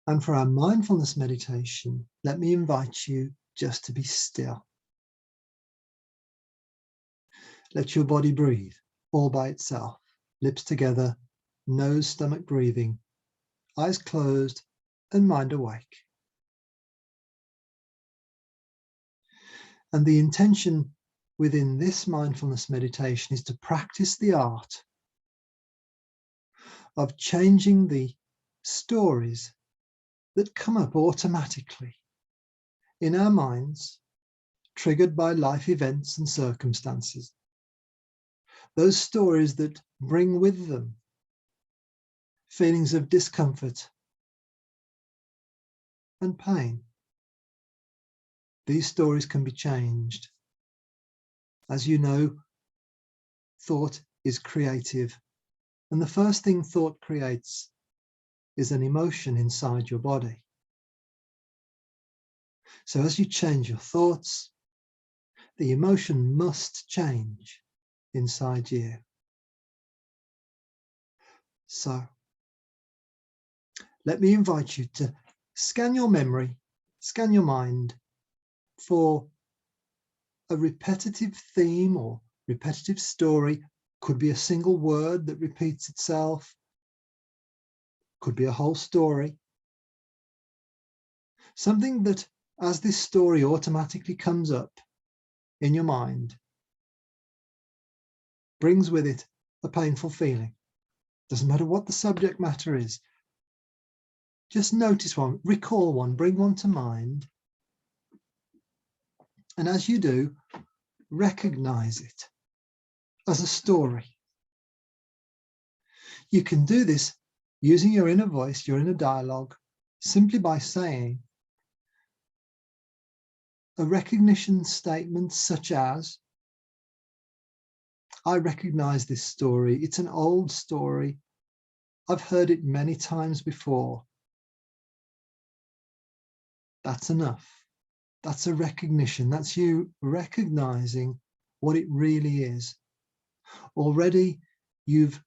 And for our mindfulness meditation, let me invite you just to be still. Let your body breathe all by itself, lips together, nose, stomach breathing, eyes closed and mind awake. And the intention within this mindfulness meditation is to practice the art of changing the stories that come up automatically in our minds, triggered by life events and circumstances. Those stories that bring with them feelings of discomfort and pain. These stories can be changed. As you know, thought is creative, and the first thing thought creates is an emotion inside your body. So as you change your thoughts, the emotion must change inside you. So let me invite you to scan your memory, scan your mind for a repetitive theme or repetitive story. Could be a single word that repeats itself, could be a whole story. Something that, as this story automatically comes up in your mind, brings with it a painful feeling. Doesn't matter what the subject matter is. Just notice one, recall one, bring one to mind. And as you do, recognize it as a story. You can do this using your inner voice, your inner dialogue, simply by saying a recognition statement such as, I recognize this story. It's an old story. I've heard it many times before. That's enough. That's a recognition. That's you recognizing what it really is. Already you've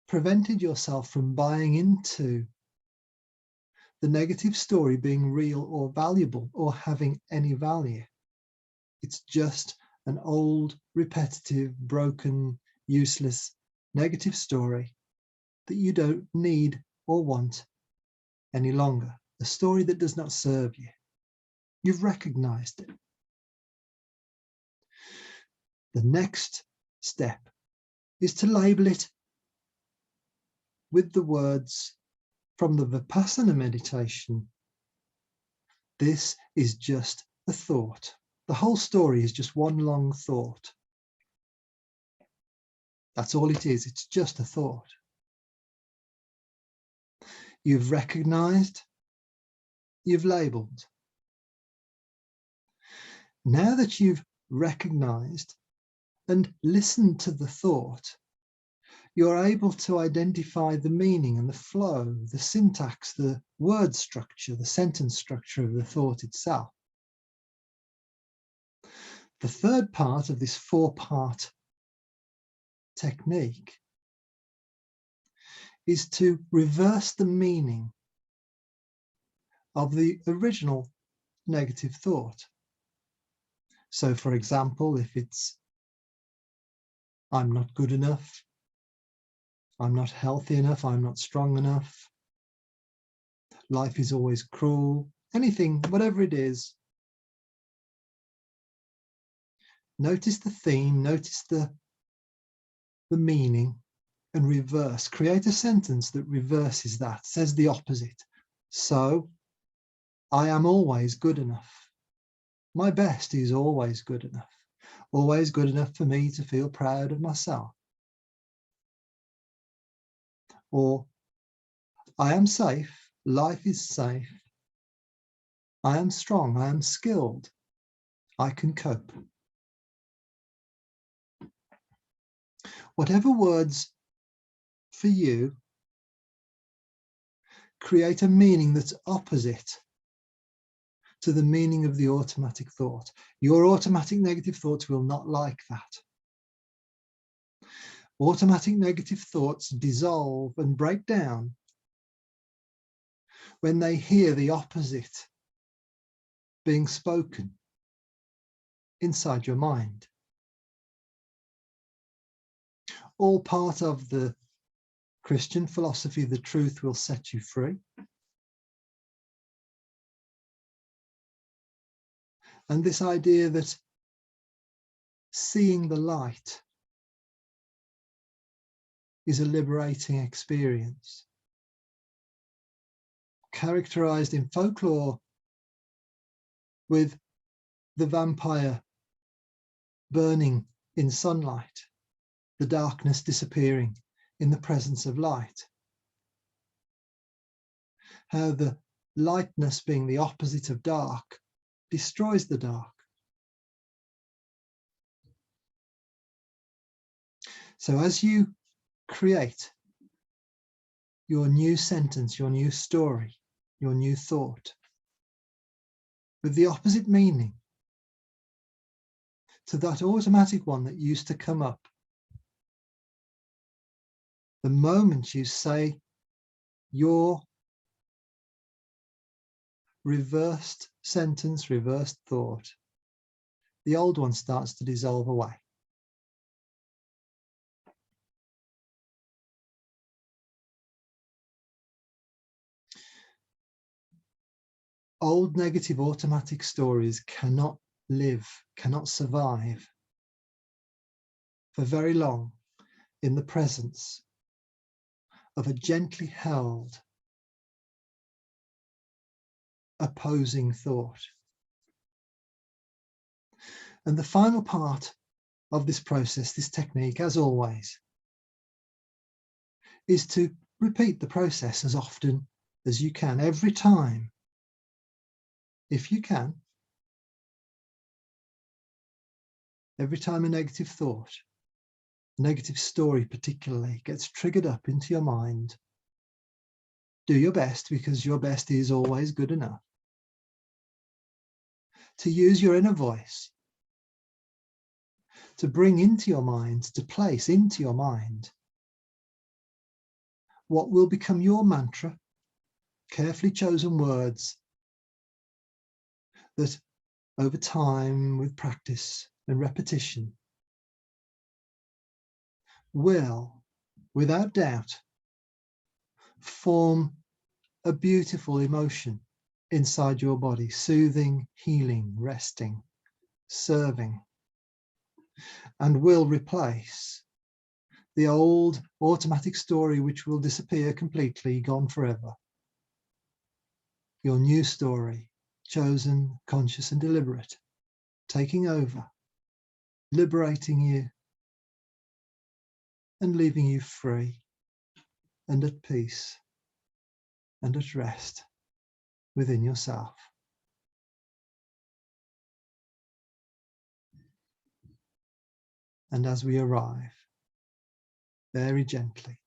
prevented yourself from buying into the negative story being real or valuable or having any value. It's just an old, repetitive, broken, useless, negative story that you don't need or want any longer. A story that does not serve you. You've recognized it. The next step is to label it with the words from the Vipassana meditation. This is just a thought. The whole story is just one long thought. That's all it is. It's just a thought. You've recognized, you've labeled. Now that you've recognized and listened to the thought, you're able to identify the meaning and the flow, the syntax, the word structure, the sentence structure of the thought itself. The third part of this four-part technique is to reverse the meaning of the original negative thought. So, for example, if it's, I'm not good enough, I'm not healthy enough, I'm not strong enough, life is always cruel, anything, whatever it is, notice the theme, notice the meaning, and reverse. Create a sentence that reverses that, says the opposite. So, I am always good enough. My best is always good enough. Always good enough for me to feel proud of myself. Or, I am safe, life is safe. I am strong, I am skilled. I can cope. Whatever words for you create a meaning that's opposite to the meaning of the automatic thought. Your automatic negative thoughts will not like that. Automatic negative thoughts dissolve and break down when they hear the opposite being spoken inside your mind. All part of the Christian philosophy, the truth will set you free. And this idea that seeing the light is a liberating experience, characterized in folklore with the vampire burning in sunlight, the darkness disappearing in the presence of light. How the lightness, being the opposite of dark, destroys the dark. So as you create your new sentence, your new story, your new thought, with the opposite meaning to that automatic one that used to come up, the moment you say your reversed sentence, reversed thought, the old one starts to dissolve away. Old negative automatic stories cannot live, cannot survive for very long in the presence of a gently held opposing thought. And the final part of this process, this technique, as always, is to repeat the process as often as you can, every time, if you can, every time a negative thought, a negative story particularly, gets triggered up into your mind, do your best, because your best is always good enough, to use your inner voice to bring into your mind, to place into your mind what will become your mantra, carefully chosen words that over time, with practice and repetition, will, without doubt, form a beautiful emotion inside your body, soothing, healing, resting, serving, and will replace the old automatic story which will disappear completely, gone forever. Your new story, chosen, conscious and deliberate, taking over, liberating you and leaving you free and at peace and at rest within yourself. And as we arrive, very gently,